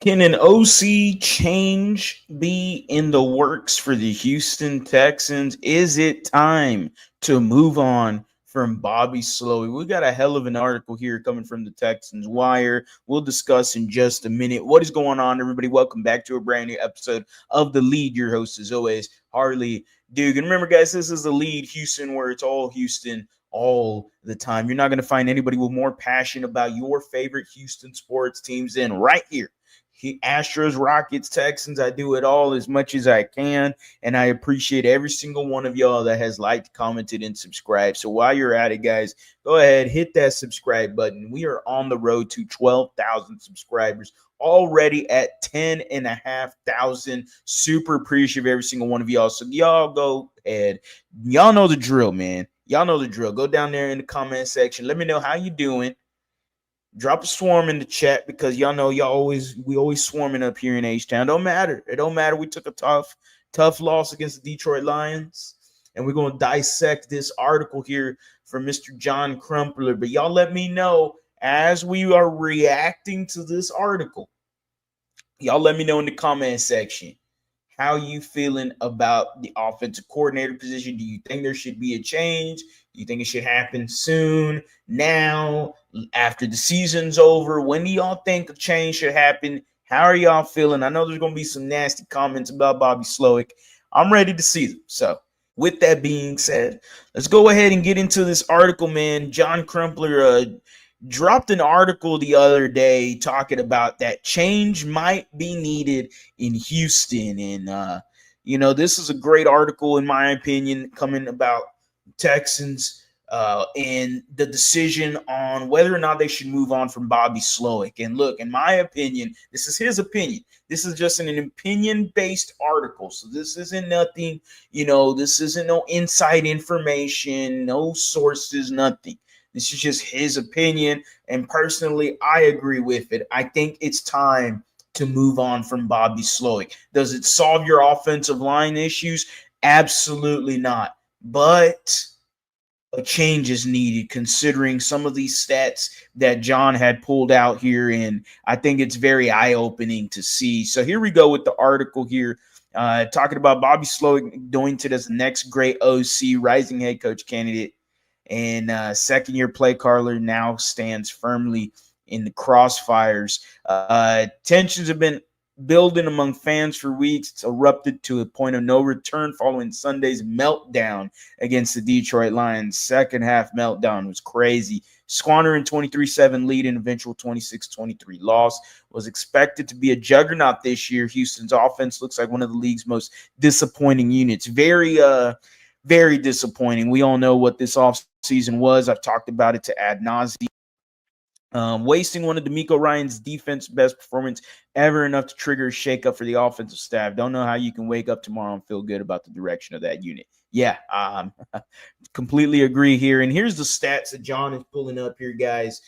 Can an OC change be in the works for the Houston Texans? Is it time to move on from Bobby Slowik? We got a hell of an article here coming from the Texans Wire. We'll discuss in just a minute. What is going on, everybody? Welcome back to a brand new episode of The Lead. Your host, as always, Harley Duke. And remember, guys, this is The Lead Houston, where it's all Houston all the time. You're not going to find anybody with more passion about your favorite Houston sports teams than right here. Astros, Rockets, Texans. I do it all as much as I can, and I appreciate every single one of y'all that has liked, commented, and subscribed. So while you're at it, guys, go ahead, hit that subscribe button. We are on the road to 12,000 subscribers, already at 10,500. Super appreciative of every single one of y'all. So y'all go ahead. Y'all know the drill, man. Y'all know the drill. Go down there in the comment section. Let me know how you doing. Drop a swarm in the chat because y'all know we always swarming up here in Htown. Don't matter. It don't matter. We took a tough loss against the Detroit Lions, and we're going to dissect this article here from Mr. John Crumpler. But y'all let me know as we are reacting to this article. Y'all let me know in the comment section. How you feeling about the offensive coordinator position? Do you think there should be a change? Do you think it should happen soon, now, after the season's over? When do y'all think a change should happen? How are y'all feeling? I know there's going to be some nasty comments about Bobby Slowik. I'm ready to see them. So with that being said, let's go ahead and get into this article, man. John Crumpler dropped an article the other day talking about that change might be needed in Houston. And, this is a great article, in my opinion, coming about Texans and the decision on whether or not they should move on from Bobby Slowik. And look, in my opinion, this is his opinion. This is just an opinion-based article. So this isn't nothing, this isn't no inside information, no sources, nothing. This is just his opinion, and personally, I agree with it. I think it's time to move on from Bobby Slowik. Does it solve your offensive line issues? Absolutely not. But a change is needed considering some of these stats that John had pulled out here, and I think it's very eye-opening to see. So here we go with the article here. Talking about Bobby Slowik anointed as the next great OC, rising head coach candidate. And second-year play caller now stands firmly in the crossfires. Tensions have been building among fans for weeks. It's erupted to a point of no return following Sunday's meltdown against the Detroit Lions. Second half meltdown was crazy. Squandering 23-7 lead and eventual 26-23 loss. Was expected to be a juggernaut this year. Houston's offense looks like one of the league's most disappointing units. Very disappointing. We all know what this offseason was. I've talked about it to ad nauseam. Wasting one of DeMeco Ryans' defense best performance ever enough to trigger a shakeup for the offensive staff. Don't know how you can wake up tomorrow and feel good about the direction of that unit. Yeah, completely agree here. And here's the stats that John is pulling up here, guys.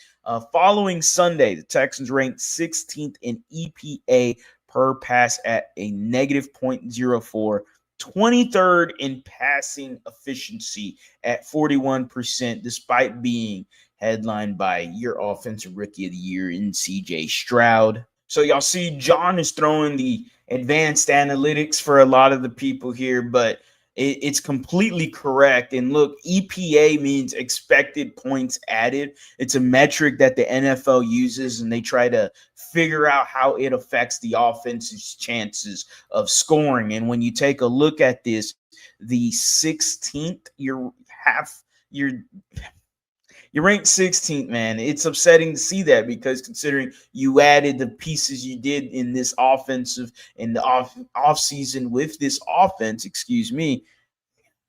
Following Sunday, the Texans ranked 16th in EPA per pass at a negative 0.04. 23rd in passing efficiency at 41%, despite being headlined by your offensive rookie of the year in CJ Stroud. So y'all see John is throwing the advanced analytics for a lot of the people here, but it's completely correct. And look, EPA means expected points added. It's a metric that the NFL uses, and they try to figure out how it affects the offense's chances of scoring. And when you take a look at this, the 16th, you're ranked 16th, man. It's upsetting to see that because considering you added the pieces you did in this offensive in the off season with this offense,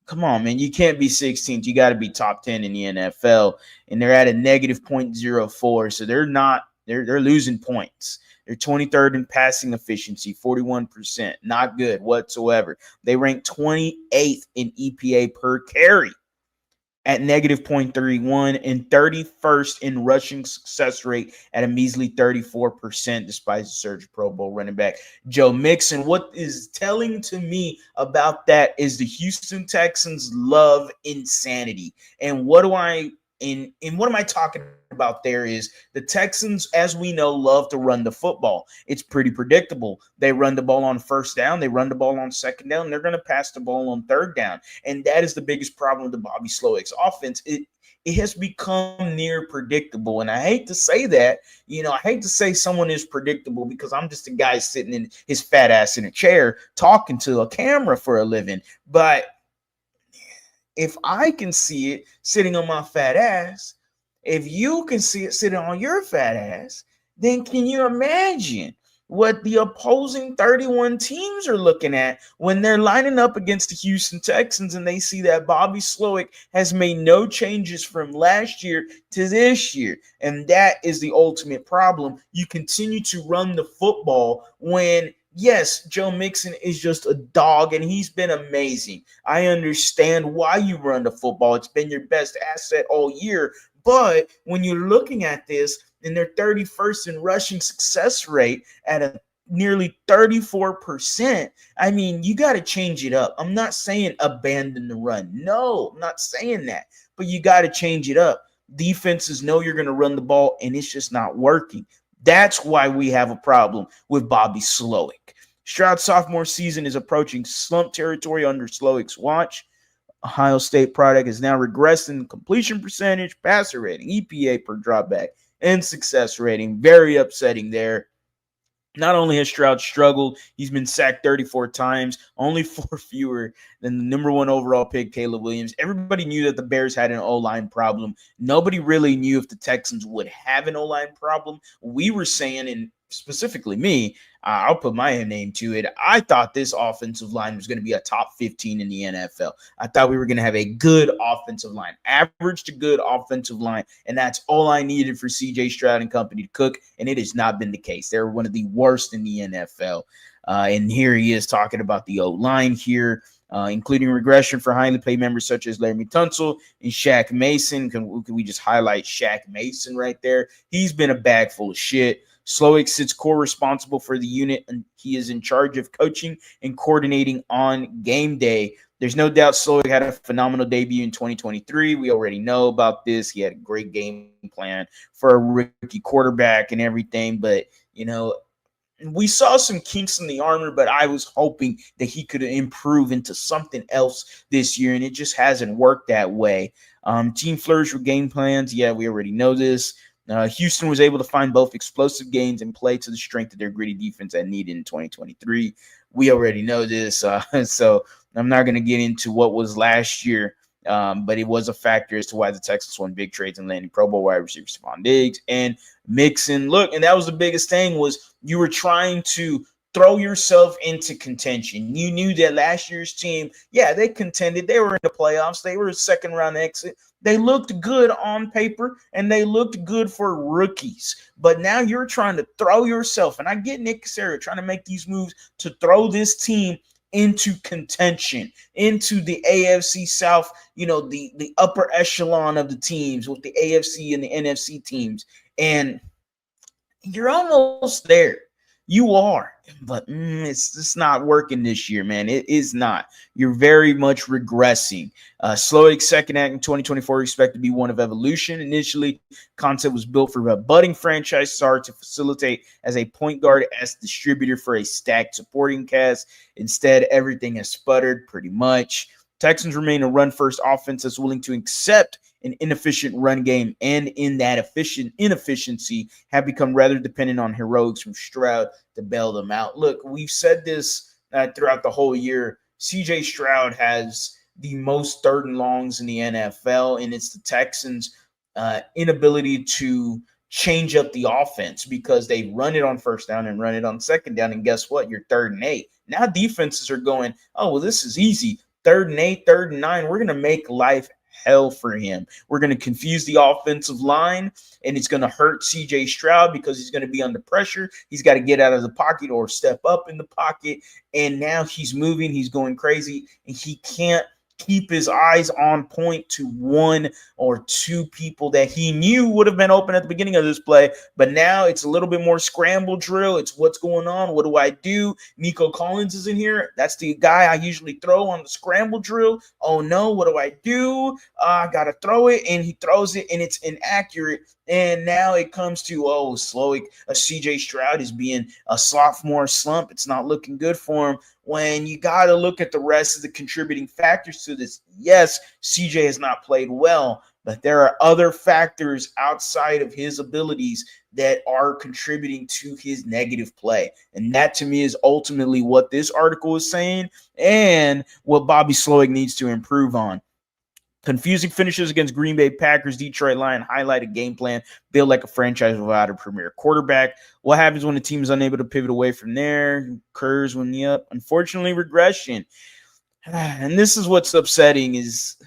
come on, man. You can't be 16th. You got to be top 10 in the NFL. And they're at a negative 0.04. So they're losing points. They're 23rd in passing efficiency, 41%. Not good whatsoever. They rank 28th in EPA per carry at negative 0.31 and 31st in rushing success rate at a measly 34%, despite the surge of Pro Bowl running back Joe Mixon. What is telling to me about that is the Houston Texans love insanity. And what do I And what am I talking about there is the Texans, as we know, love to run the football. It's pretty predictable. They run the ball on first down, they run the ball on second down, and they're going to pass the ball on third down. And that is the biggest problem with the Bobby Slowik's offense. It has become near predictable. And I hate to say that, I hate to say someone is predictable because I'm just a guy sitting in his fat ass in a chair talking to a camera for a living. But if I can see it sitting on my fat ass, if you can see it sitting on your fat ass, then can you imagine what the opposing 31 teams are looking at when they're lining up against the Houston Texans and they see that Bobby Slowik has made no changes from last year to this year? And that is the ultimate problem. You continue to run the football when, yes, Joe Mixon is just a dog and he's been amazing. I understand why you run the football. It's been your best asset all year. But when you're looking at this and they're 31st in rushing success rate at a nearly 34%, I mean, you got to change it up. I'm not saying abandon the run. No, I'm not saying that. But you got to change it up. Defenses know you're going to run the ball, and it's just not working. That's why we have a problem with Bobby Slowik. Stroud's sophomore season is approaching slump territory under Slowik's watch. Ohio State product has now regressed in completion percentage, passer rating, EPA per dropback, and success rating. Very upsetting there. Not only has Stroud struggled, he's been sacked 34 times, only 4 fewer than the number 1 overall pick, Caleb Williams. Everybody knew that the Bears had an O-line problem. Nobody really knew if the Texans would have an O-line problem. We were saying, and specifically me, I'll put my name to it, I thought this offensive line was going to be a top 15 in the NFL. I thought we were going to have a good offensive line, average to good offensive line, and that's all I needed for CJ Stroud and company to cook, and it has not been the case. They're one of the worst in the NFL, and here he is talking about the O-line here, including regression for highly paid members such as Laremy Tunsil and Shaq Mason. Can we just highlight Shaq Mason right there? He's been a bag full of shit. Slowik sits core responsible for the unit, and he is in charge of coaching and coordinating on game day. There's no doubt Slowik had a phenomenal debut in 2023. We already know about this. He had a great game plan for a rookie quarterback and everything, but, we saw some kinks in the armor, but I was hoping that he could improve into something else this year, and it just hasn't worked that way. Team flourished with game plans. Yeah, we already know this. Houston was able to find both explosive gains and play to the strength of their gritty defense that needed in 2023. We already know this, so I'm not going to get into what was last year, but it was a factor as to why the Texans won big trades and landing Pro Bowl wide receiver Stephon Diggs and Mixon. Look, and that was the biggest thing was you were trying to throw yourself into contention. You knew that last year's team, yeah, they contended. They were in the playoffs. They were a second-round exit. They looked good on paper, and they looked good for rookies. But now you're trying to throw yourself, and I get Nick Caserio trying to make these moves to throw this team into contention, into the AFC South, the upper echelon of the teams with the AFC and the NFC teams. And you're almost there. You are, but it's just not working this year, man. It is not. You're very much regressing. Slowik's second act in 2024 expected to be one of evolution. Initially, concept was built for a budding franchise star to facilitate as a point guard as distributor for a stacked supporting cast. Instead, everything has sputtered pretty much. Texans remain a run-first offense that's willing to accept an inefficient run game, and in that inefficiency have become rather dependent on heroics from Stroud to bail them out. Look, we've said this throughout the whole year. CJ Stroud has the most third and longs in the NFL, and it's the Texans' inability to change up the offense because they run it on first down and run it on second down, and guess what? You're 3rd and 8. Now defenses are going, oh, well, this is easy. 3rd and 8, 3rd and 9. We're going to make life hell for him. We're going to confuse the offensive line, and it's going to hurt CJ Stroud because he's going to be under pressure. He's got to get out of the pocket or step up in the pocket, and now he's moving. He's going crazy, and he can't keep his eyes on point to one or two people that he knew would have been open at the beginning of this play. But now it's a little bit more scramble drill. It's what's going on. What do I do? Nico Collins is in here. That's the guy I usually throw on the scramble drill. Oh no, what do I do? I got to throw it, and he throws it, and it's inaccurate. And now it comes to, Slowik, CJ Stroud is being a sophomore slump. It's not looking good for him. When you got to look at the rest of the contributing factors to this. Yes, CJ has not played well, but there are other factors outside of his abilities that are contributing to his negative play. And that, to me, is ultimately what this article is saying and what Bobby Slowik needs to improve on. Confusing finishes against Green Bay Packers, Detroit Lions highlighted game plan, build like a franchise without a premier quarterback. What happens when the team is unable to pivot away from there? Occurs when unfortunately, regression. And this is what's upsetting is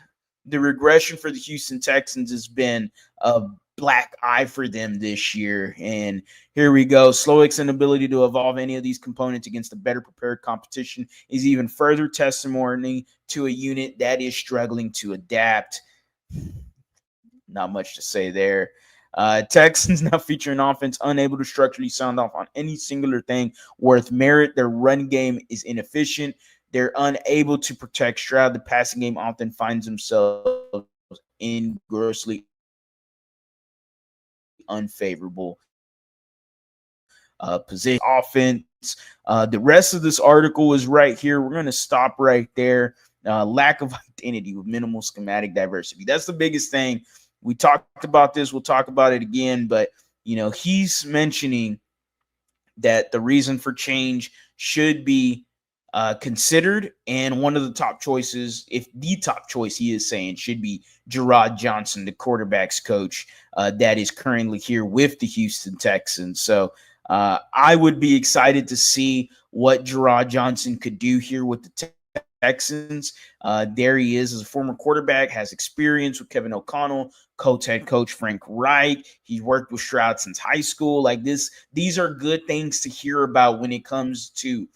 the regression for the Houston Texans has been a black eye for them this year. And here we go. Slowik's inability to evolve any of these components against a better prepared competition is even further testimony to a unit that is struggling to adapt. Not much to say there. Texans now feature an offense unable to structurally sound off on any singular thing worth merit. Their run game is inefficient. They're unable to protect Stroud. The passing game often finds themselves in grossly unfavorable position. Offense. The rest of this article is right here. We're going to stop right there. Lack of identity with minimal schematic diversity. That's the biggest thing. We talked about this. We'll talk about it again. But, he's mentioning that the reason for change should be considered, and one of the top choices, if the top choice he is saying, should be Jerrod Johnson, the quarterback's coach that is currently here with the Houston Texans. So I would be excited to see what Jerrod Johnson could do here with the Texans. There he is as a former quarterback, has experience with Kevin O'Connell, head coach Frank Reich. He's worked with Stroud since high school. Like this, these are good things to hear about when it comes to,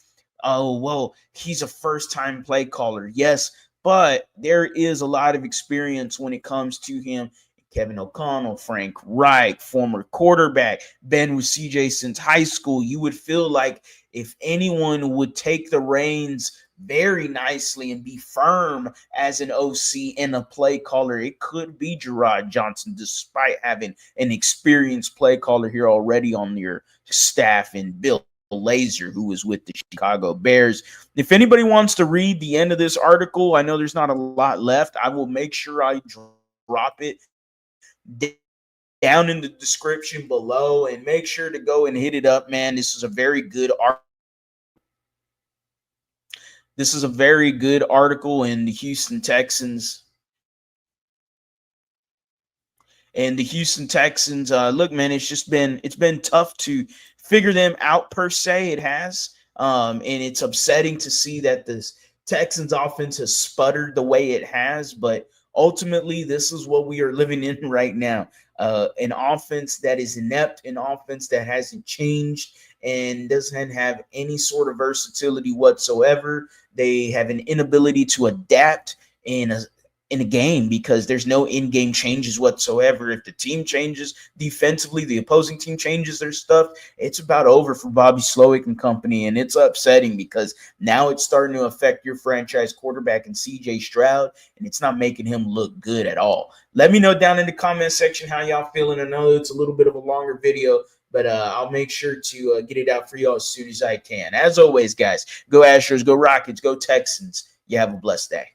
he's a first-time play caller. Yes, but there is a lot of experience when it comes to him. Kevin O'Connell, Frank Reich, former quarterback, been with CJ since high school. You would feel like if anyone would take the reins very nicely and be firm as an OC and a play caller, it could be Jerrod Johnson, despite having an experienced play caller here already on your staff and Bill Lazor, who was with the Chicago Bears. If anybody wants to read the end of this article, I know there's not a lot left. I will make sure I drop it down in the description below, and make sure to go and hit it up, man. This is a very good article. This is a very good article in the Houston Texans. And the Houston Texans, look, man, it's been tough to figure them out per se. It has. And it's upsetting to see that this Texans offense has sputtered the way it has, but ultimately this is what we are living in right now. An offense that is inept, an offense that hasn't changed and doesn't have any sort of versatility whatsoever. They have an inability to adapt in a game because there's no in-game changes whatsoever. If the team changes defensively, the opposing team changes their stuff, it's about over for Bobby Slowik and company, and it's upsetting because now it's starting to affect your franchise quarterback and CJ Stroud, and it's not making him look good at all. Let me know down in the comment section how y'all feeling. I know it's a little bit of a longer video, but I'll make sure to get it out for y'all as soon as I can. As always, guys, go Astros, go Rockets, go Texans. You have a blessed day.